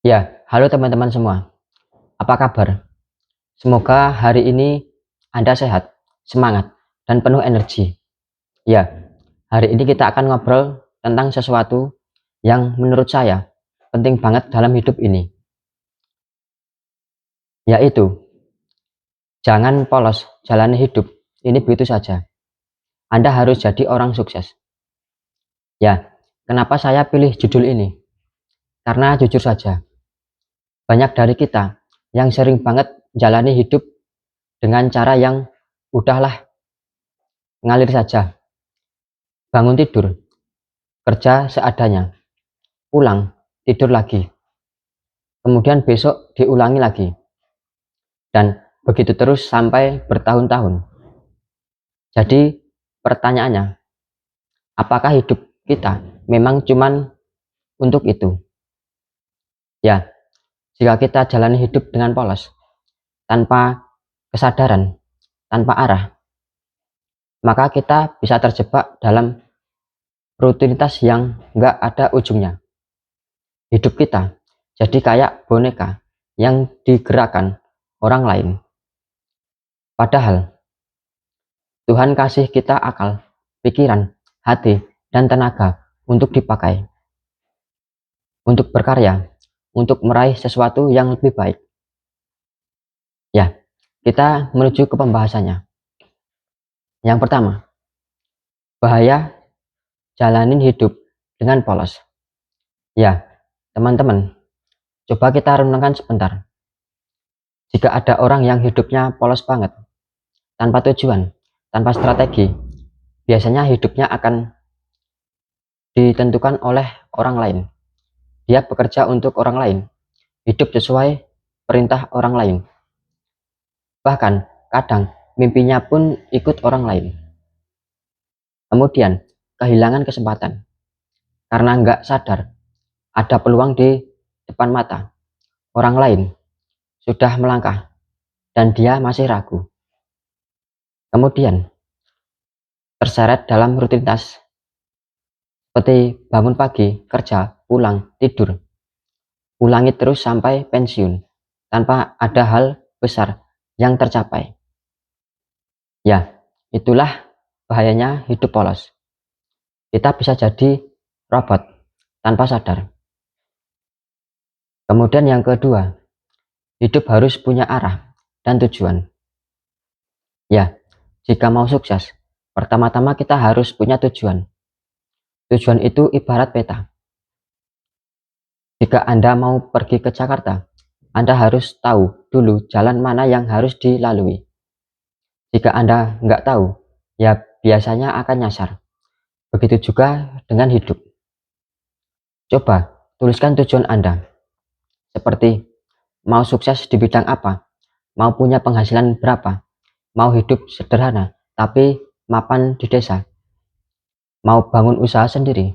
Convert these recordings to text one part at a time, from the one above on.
Ya, halo teman-teman semua. Apa kabar? Semoga hari ini Anda sehat, semangat, dan penuh energi. Ya, hari ini kita akan ngobrol tentang sesuatu yang menurut saya penting banget dalam hidup ini, yaitu jangan polos jalani hidup ini begitu saja. Anda harus jadi orang sukses. Ya, kenapa saya pilih judul ini? Karena jujur saja, banyak dari kita yang sering banget jalani hidup dengan cara yang udahlah, ngalir saja. Bangun tidur, kerja seadanya, pulang, tidur lagi, kemudian besok diulangi lagi, dan begitu terus sampai bertahun-tahun. Jadi pertanyaannya, apakah hidup kita memang cuman untuk itu? Ya, jika kita jalani hidup dengan polos, tanpa kesadaran, tanpa arah, maka kita bisa terjebak dalam rutinitas yang nggak ada ujungnya. Hidup kita jadi kayak boneka yang digerakkan orang lain. Padahal Tuhan kasih kita akal, pikiran, hati, dan tenaga untuk dipakai, untuk berkarya, untuk meraih sesuatu yang lebih baik. Ya, kita menuju ke pembahasannya. Yang pertama, bahaya jalanin hidup dengan polos. Ya, teman-teman, coba kita renungkan sebentar. Jika ada orang yang hidupnya polos banget, tanpa tujuan, tanpa strategi, biasanya hidupnya akan ditentukan oleh orang lain. Dia bekerja untuk orang lain, hidup sesuai perintah orang lain. Bahkan kadang mimpinya pun ikut orang lain. Kemudian kehilangan kesempatan karena nggak sadar ada peluang di depan mata. Orang lain sudah melangkah dan dia masih ragu. Kemudian terseret dalam rutinitas seperti bangun pagi, kerja, pulang, tidur. Ulangi terus sampai pensiun tanpa ada hal besar yang tercapai. Ya, itulah bahayanya hidup polos. Kita bisa jadi robot tanpa sadar. Kemudian yang kedua, hidup harus punya arah dan tujuan. Ya, jika mau sukses, pertama-tama kita harus punya tujuan. Tujuan itu ibarat peta. Jika Anda mau pergi ke Jakarta, Anda harus tahu dulu jalan mana yang harus dilalui. Jika Anda nggak tahu, ya biasanya akan nyasar. Begitu juga dengan hidup. Coba tuliskan tujuan Anda. Seperti mau sukses di bidang apa, mau punya penghasilan berapa, mau hidup sederhana tapi mapan di desa, mau bangun usaha sendiri,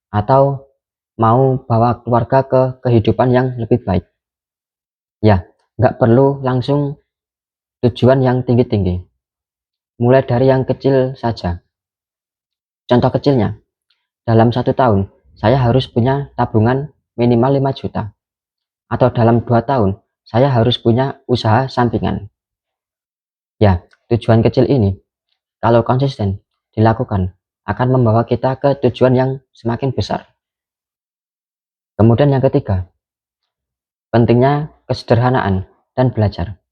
atau mau bawa keluarga ke kehidupan yang lebih baik. Ya, nggak perlu langsung tujuan yang tinggi-tinggi. Mulai dari yang kecil saja. Contoh kecilnya, dalam 1 tahun, saya harus punya tabungan minimal 5 juta. Atau dalam 2 tahun, saya harus punya usaha sampingan. Ya, tujuan kecil ini, kalau konsisten dilakukan, akan membawa kita ke tujuan yang semakin besar. Kemudian yang ketiga, pentingnya kesederhanaan dan belajar.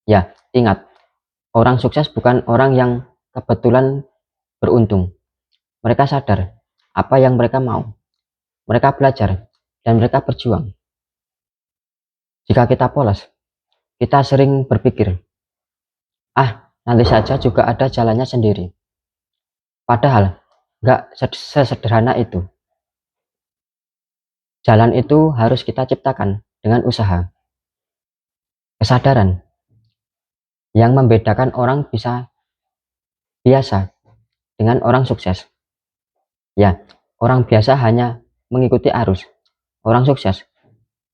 Ya, ingat, orang sukses bukan orang yang kebetulan beruntung. Mereka sadar apa yang mereka mau. Mereka belajar dan mereka berjuang. Jika kita polos, kita sering berpikir, nanti saja juga ada jalannya sendiri. Padahal nggak sesederhana itu. Jalan itu harus kita ciptakan dengan usaha. Kesadaran yang membedakan orang biasa dengan orang sukses. Ya, orang biasa hanya mengikuti arus. Orang sukses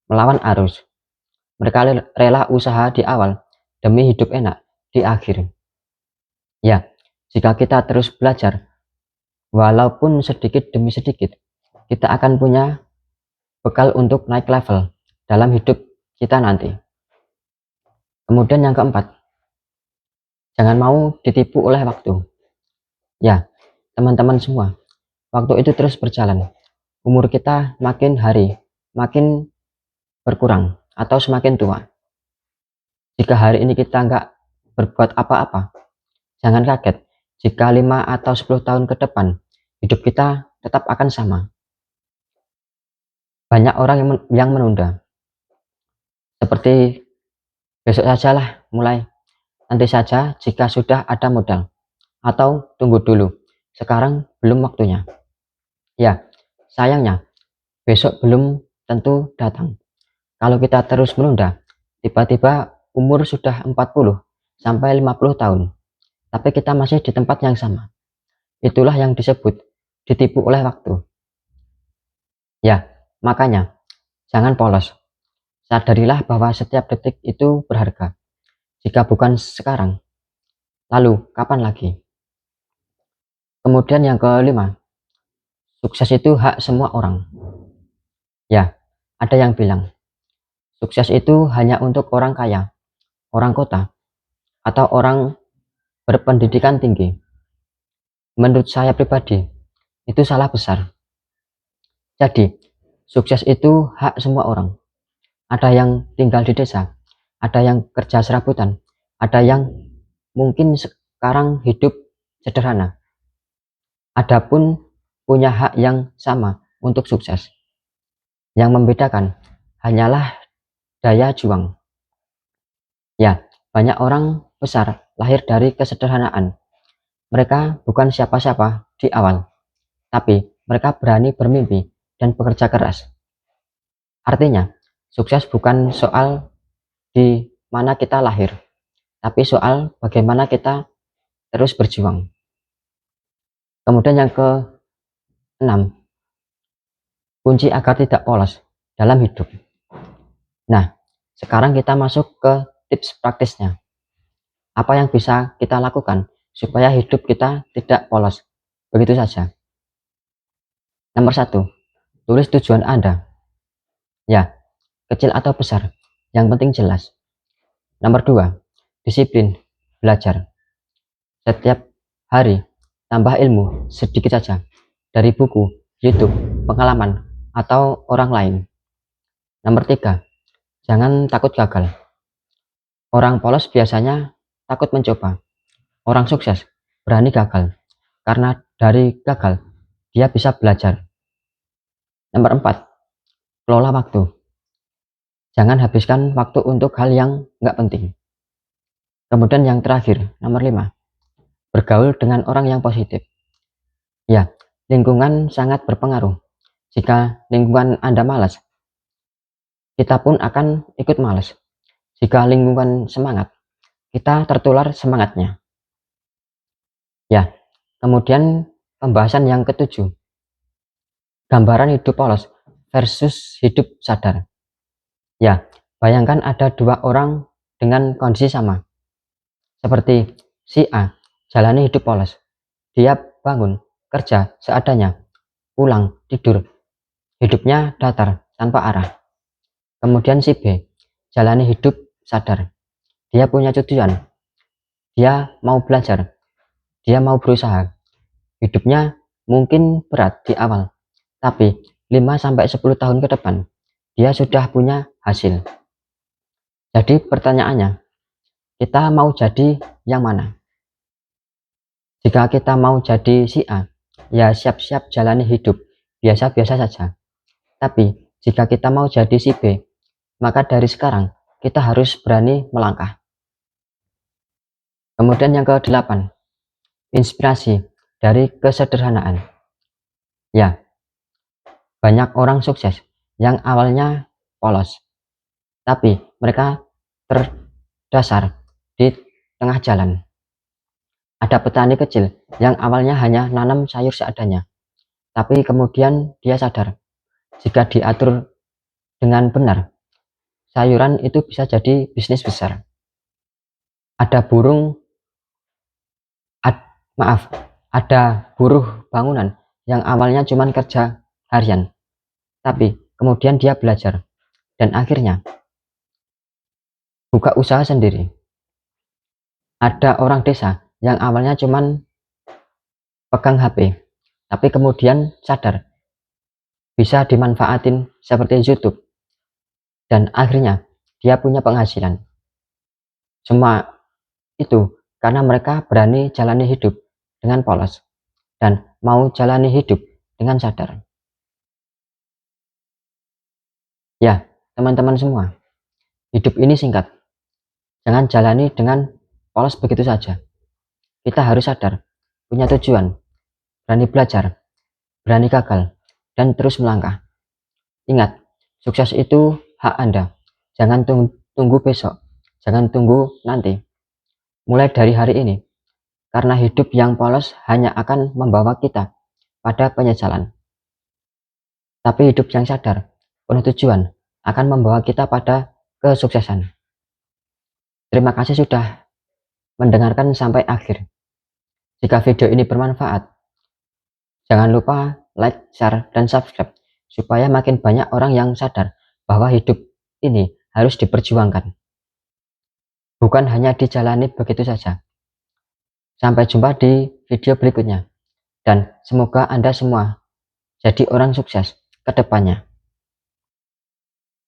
melawan arus. Mereka rela usaha di awal demi hidup enak di akhir. Ya, jika kita terus belajar, walaupun sedikit demi sedikit, kita akan punya bekal untuk naik level dalam hidup kita nanti. Kemudian yang keempat, jangan mau ditipu oleh waktu. Ya, teman-teman semua, waktu itu terus berjalan. Umur kita makin hari makin berkurang atau semakin tua. Jika hari ini kita nggak berbuat apa-apa, jangan kaget jika 5 atau 10 tahun ke depan hidup kita tetap akan sama. Banyak orang yang menunda, seperti besok sajalah mulai, nanti saja jika sudah ada modal, atau tunggu dulu, sekarang belum waktunya. Ya, sayangnya besok belum tentu datang. Kalau kita terus menunda, tiba-tiba umur sudah 40 sampai 50 tahun, tapi kita masih di tempat yang sama. Itulah yang disebut ditipu oleh waktu. Ya, makanya jangan polos. Sadarilah bahwa setiap detik itu berharga. Jika bukan sekarang, lalu kapan lagi? Kemudian yang kelima, sukses itu hak semua orang. Ya, ada yang bilang, sukses itu hanya untuk orang kaya, orang kota, atau orang berpendidikan tinggi. Menurut saya pribadi, itu salah besar. Jadi, sukses itu hak semua orang. Ada yang tinggal di desa, ada yang kerja serabutan, ada yang mungkin sekarang hidup sederhana. Adapun punya hak yang sama untuk sukses. Yang membedakan hanyalah daya juang. Ya, banyak orang besar lahir dari kesederhanaan. Mereka bukan siapa-siapa di awal, tapi mereka berani bermimpi dan bekerja keras. Artinya, sukses bukan soal di mana kita lahir, tapi soal bagaimana kita terus berjuang. Kemudian yang keenam, kunci agar tidak polos dalam hidup. Nah, sekarang kita masuk ke tips praktisnya. Apa yang bisa kita lakukan supaya hidup kita tidak polos begitu saja? Nomor 1, tulis tujuan Anda. Ya, kecil atau besar, yang penting jelas. Nomor 2, disiplin, belajar. Setiap hari, tambah ilmu sedikit saja, dari buku, YouTube, pengalaman, atau orang lain. Nomor 3, jangan takut gagal. Orang polos biasanya takut mencoba. Orang sukses berani gagal, karena dari gagal, dia bisa belajar. Nomor 4, kelola waktu. Jangan habiskan waktu untuk hal yang nggak penting. Kemudian yang terakhir, nomor 5, bergaul dengan orang yang positif. Ya, lingkungan sangat berpengaruh. Jika lingkungan Anda malas, kita pun akan ikut malas. Jika lingkungan semangat, kita tertular semangatnya. Ya, kemudian pembahasan yang ketujuh, gambaran hidup polos versus hidup sadar. Ya, bayangkan ada dua orang dengan kondisi sama. Seperti si A, jalani hidup polos. Dia bangun, kerja seadanya, pulang, tidur. Hidupnya datar, tanpa arah. Kemudian si B, jalani hidup sadar. Dia punya tujuan. Dia mau belajar. Dia mau berusaha. Hidupnya mungkin berat di awal, tapi 5-10 tahun ke depan, dia sudah punya hasil. Jadi pertanyaannya, kita mau jadi yang mana? Jika kita mau jadi si A, ya siap-siap jalani hidup biasa-biasa saja. Tapi jika kita mau jadi si B, maka dari sekarang kita harus berani melangkah. Kemudian yang ke-8, inspirasi dari kesederhanaan. Ya, banyak orang sukses yang awalnya polos, tapi mereka terdasar di tengah jalan. Ada petani kecil yang awalnya hanya nanam sayur seadanya, tapi kemudian dia sadar, jika diatur dengan benar, sayuran itu bisa jadi bisnis besar. Ada ada buruh bangunan yang awalnya cuma kerja harian, tapi kemudian dia belajar dan akhirnya buka usaha sendiri. Ada orang desa yang awalnya cuman pegang HP, tapi kemudian sadar bisa dimanfaatin seperti YouTube, dan akhirnya dia punya penghasilan. Semua itu karena mereka berani jalani hidup dengan polos dan mau jalani hidup dengan sadar. Ya, teman-teman semua, hidup ini singkat. Jangan jalani dengan polos begitu saja. Kita harus sadar, punya tujuan, berani belajar, berani gagal, dan terus melangkah. Ingat, sukses itu hak Anda. Jangan tunggu besok, jangan tunggu nanti. Mulai dari hari ini, karena hidup yang polos hanya akan membawa kita pada penyesalan. Tapi hidup yang sadar, penuh tujuan, akan membawa kita pada kesuksesan. Terima kasih sudah mendengarkan sampai akhir. Jika video ini bermanfaat, jangan lupa like, share, dan subscribe supaya makin banyak orang yang sadar bahwa hidup ini harus diperjuangkan, bukan hanya dijalani begitu saja. Sampai jumpa di video berikutnya, dan semoga Anda semua jadi orang sukses ke depannya.